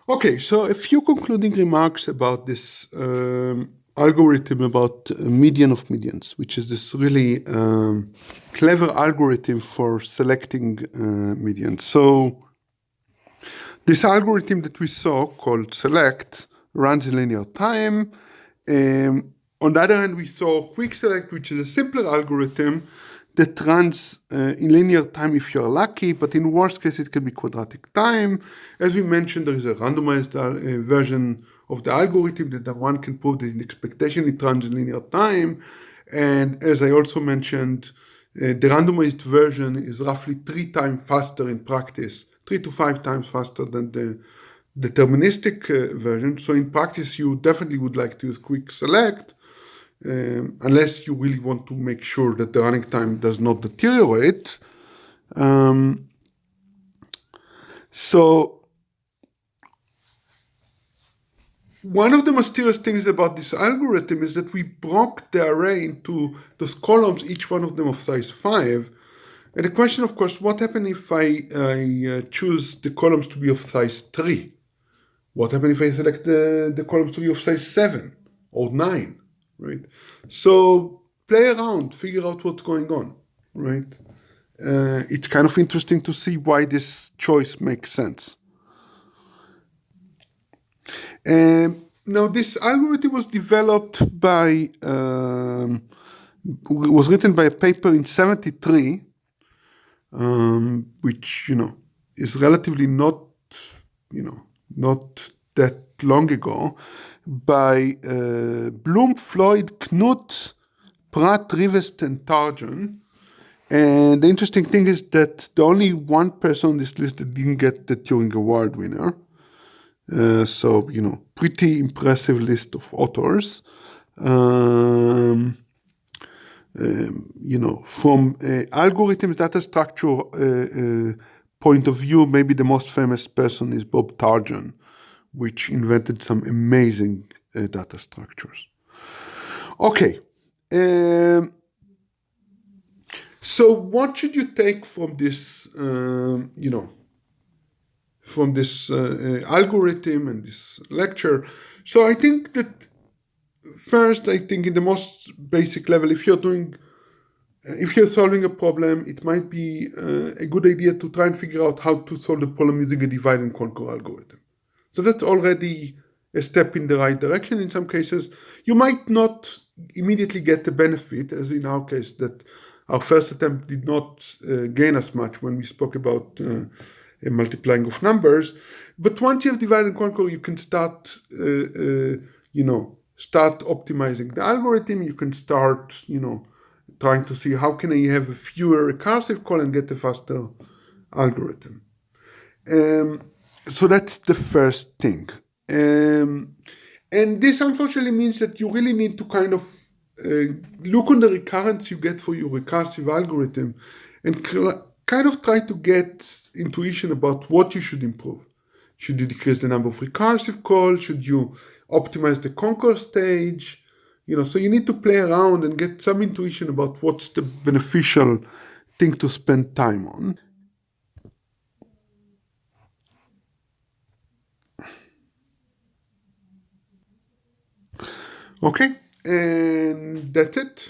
Okay, so a few concluding remarks about this algorithm about median of medians, which is this really clever algorithm for selecting medians. So this algorithm that we saw called select runs in linear time. On the other hand, we saw quick select, which is a simpler algorithm that runs in linear time if you're lucky, but in worst case, it can be quadratic time. As we mentioned, there is a randomized version of the algorithm that one can prove that in expectation it runs in linear time. And as I also mentioned, the randomized version is roughly 3 times faster in practice, 3 to 5 times faster than the deterministic version. So in practice, you definitely would like to use quick select, unless you really want to make sure that the running time does not deteriorate. So one of the mysterious things about this algorithm is that we broke the array into those columns, each one of them of size 5. And the question, of course, what happens if I choose the columns to be of size 3? What happens if I select the columns to be of size 7 or 9, right? So play around, figure out what's going on, right? It's kind of interesting to see why this choice makes sense. Now, this algorithm was developed by, was written by a paper in 73, which, is relatively not that long ago, by Bloom, Floyd, Knut, Pratt, Rivest, and Tarjan. And the interesting thing is that the only one person on this list that didn't get the Turing Award winner. So, pretty impressive list of authors. From algorithms, data structure point of view, maybe the most famous person is Bob Tarjan, which invented some amazing data structures. Okay. So what should you take from this, from this algorithm and this lecture? So I think that first, I think in the most basic level, if you're solving a problem, it might be a good idea to try and figure out how to solve the problem using a divide and conquer algorithm. So that's already a step in the right direction. In some cases, you might not immediately get the benefit, as in our case, that our first attempt did not gain us much when we spoke about a multiplying of numbers. But once you have divide and conquer, you can start, start optimizing the algorithm. You can start, trying to see how can I have a fewer recursive call and get a faster algorithm. So that's the first thing. And this unfortunately means that you really need to kind of look on the recurrence you get for your recursive algorithm and kind of try to get intuition about what you should improve. Should you decrease the number of recursive calls? Should you optimize the conquer stage? So you need to play around and get some intuition about what's the beneficial thing to spend time on. Okay, and that's it.